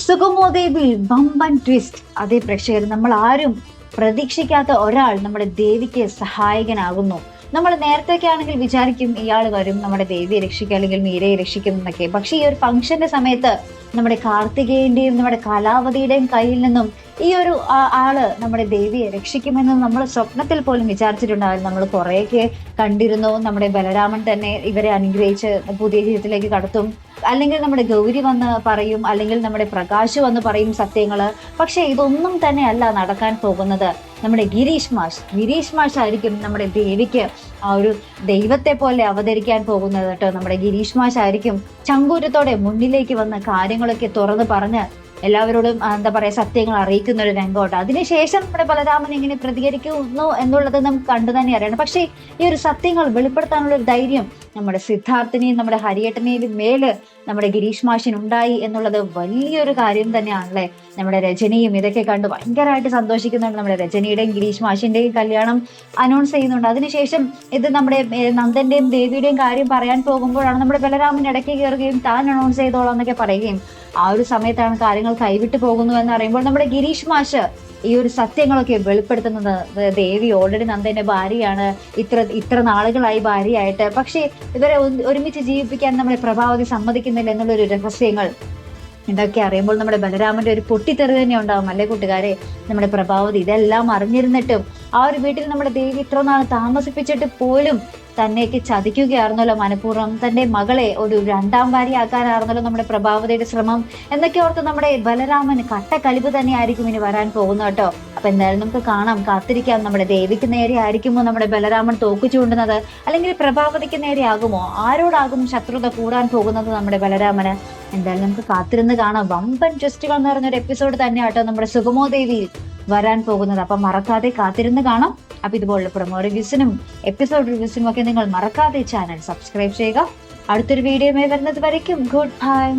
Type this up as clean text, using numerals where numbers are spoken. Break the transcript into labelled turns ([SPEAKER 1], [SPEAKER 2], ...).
[SPEAKER 1] സുഗമോദേവിയിൽ വമ്പൻ ട്വിസ്റ്റ്. അതേ പ്രേക്ഷകർ, നമ്മൾ ആരും പ്രതീക്ഷിക്കാത്ത ഒരാൾ നമ്മുടെ ദേവിക്ക് സഹായകനാകുന്നു. നമ്മൾ നേരത്തെയൊക്കെ ആണെങ്കിൽ വിചാരിക്കും ഇയാൾ വരും നമ്മുടെ ദേവിയെ രക്ഷിക്കും അല്ലെങ്കിൽ മീരയെ രക്ഷിക്കും എന്നൊക്കെ. പക്ഷെ ഈ ഒരു ഫംഗ്ഷന്റെ സമയത്ത് നമ്മുടെ കാർത്തികേയന്റെയും നമ്മുടെ കലാവതിയുടെയും കയ്യിൽ നിന്നും ഈ ഒരു ആള് നമ്മുടെ ദേവിയെ രക്ഷിക്കുമെന്ന് നമ്മൾ സ്വപ്നത്തിൽ പോലും വിചാരിച്ചിട്ടുണ്ടായിരുന്നു. നമ്മൾ കുറേയൊക്കെ കണ്ടിരുന്നു. നമ്മുടെ ബലരാമൻ തന്നെ ഇവരെ അനുഗ്രഹിച്ച് പുതിയ ജീവിതത്തിലേക്ക് കടത്തും, അല്ലെങ്കിൽ നമ്മുടെ ഗൗരി വന്ന് പറയും, അല്ലെങ്കിൽ നമ്മുടെ പ്രകാശ് വന്ന് പറയും സത്യങ്ങള്. പക്ഷെ ഇതൊന്നും തന്നെ അല്ല നടക്കാൻ പോകുന്നത്. നമ്മുടെ ഗിരീഷ് മാഷ് ആയിരിക്കും നമ്മുടെ ദേവിക്ക് ആ ഒരു ദൈവത്തെ പോലെ അവതരിക്കാൻ പോകുന്നത് കേട്ടോ. നമ്മുടെ ഗിരീഷ് മാഷ് ആയിരിക്കും ചങ്കൂറ്റത്തോടെ മുന്നിലേക്ക് വന്ന് കാര്യങ്ങളൊക്കെ തുറന്ന് പറഞ്ഞ് എല്ലാവരോടും എന്താ പറയാ സത്യങ്ങൾ അറിയിക്കുന്ന ഒരു രംഗോട്ട്. അതിനുശേഷം നമ്മുടെ ബലരാമൻ എങ്ങനെ പ്രതികരിക്കുന്നു എന്നുള്ളത് നമുക്ക് കണ്ടു തന്നെ അറിയണം. പക്ഷേ ഈ ഒരു സത്യങ്ങൾ വെളിപ്പെടുത്താനുള്ള ഒരു ധൈര്യം നമ്മുടെ സിദ്ധാർത്ഥിനെയും നമ്മുടെ ഹരിയേട്ടനെയും മേല് നമ്മുടെ ഗിരീഷ് മാഷിനുണ്ടായി എന്നുള്ളത് വലിയൊരു കാര്യം തന്നെയാണല്ലേ. നമ്മുടെ രജനിയും ഇതൊക്കെ കണ്ട് ഭയങ്കരമായിട്ട് സന്തോഷിക്കുന്നുണ്ട്. നമ്മുടെ രജനിയുടെയും ഗിരീഷ് മാഷിന്റെയും കല്യാണം അനൗൺസ് ചെയ്യുന്നുണ്ട്. അതിനുശേഷം ഇത് നമ്മുടെ നന്ദന്റെയും ദേവിയുടെയും കാര്യം പറയാൻ പോകുമ്പോഴാണ് നമ്മുടെ ബലരാമൻ ഇടയ്ക്ക് കയറുകയും താൻ അനൗൺസ് ചെയ്തോളാം എന്നൊക്കെ പറയുകയും ആ ഒരു സമയത്താണ് കാര്യങ്ങൾ കൈവിട്ടു പോകുന്നു എന്ന് അറിയുമ്പോൾ നമ്മുടെ ഗിരീഷ് മാഷ് ഈ ഒരു സത്യങ്ങളൊക്കെ വെളിപ്പെടുത്തുന്നത്. ദേവി ഓൾറെഡി നന്ദന്റെ ഭാര്യയാണ്, ഇത്ര നാളുകളായി ഭാര്യയായിട്ട്. പക്ഷേ ഇവരെ ഒരുമിച്ച് ജീവിപ്പിക്കാൻ നമ്മുടെ പ്രഭാവതി സമ്മതിക്കുന്നില്ല എന്നുള്ളൊരു രഹസ്യങ്ങൾ ഇതൊക്കെ അറിയുമ്പോൾ നമ്മുടെ ബലരാമന്റെ ഒരു പൊട്ടിത്തെറി തന്നെ ഉണ്ടാവും അല്ലേ കൂട്ടുകാരെ. നമ്മുടെ പ്രഭാവതി ഇതെല്ലാം അറിഞ്ഞിരുന്നിട്ടും ആ ഒരു വീട്ടിൽ നമ്മുടെ ദേവി ഇത്ര നാൾ താമസിപ്പിച്ചിട്ട് പോലും തന്നെയൊക്കെ ചതിക്കുകയായിരുന്നല്ലോ മനഃപൂർവ്വം. തന്റെ മകളെ ഒരു രണ്ടാം ഭാര്യയാക്കാനായിരുന്നല്ലോ നമ്മുടെ പ്രഭാവതിയുടെ ശ്രമം എന്നൊക്കെ ഓർത്ത് നമ്മുടെ ബലരാമന് കട്ടക്കലിപ്പ് തന്നെ ആയിരിക്കും ഇനി വരാൻ പോകുന്നത് കേട്ടോ. അപ്പൊ എന്തായാലും നമുക്ക് കാണാം, കാത്തിരിക്കാം. നമ്മുടെ ദേവിക്ക് നേരെ ആയിരിക്കുമോ നമ്മുടെ ബലരാമൻ തോക്ക് ചൂണ്ടുന്നത്, അല്ലെങ്കിൽ പ്രഭാവതിക്ക് നേരെ ആകുമോ? ആരോടാകും ശത്രുത കൂടാൻ പോകുന്നത് നമ്മുടെ ബലരാമന്? എന്തായാലും നമുക്ക് കാത്തിരുന്ന് കാണാം. വമ്പൻ ട്വിസ്റ്റുകൾ നിറഞ്ഞൊരു എപ്പിസോഡ് തന്നെയാട്ടോ നമ്മുടെ സുഗമോദേവിയിൽ വരാൻ പോകുന്നത്. അപ്പൊ മറക്കാതെ കാത്തിരുന്ന് കാണാം. അപ്പൊ ഇതുപോലുള്ള പ്രൊമോ റിവ്യൂസിനും എപ്പിസോഡ് റിവ്യൂസിനും ഒക്കെ നിങ്ങൾ മറക്കാതെ ചാനൽ സബ്സ്ക്രൈബ് ചെയ്യുക. അടുത്തൊരു വീഡിയോയുമായി വരുന്നത് വരയ്ക്കും ഗുഡ് ബൈ.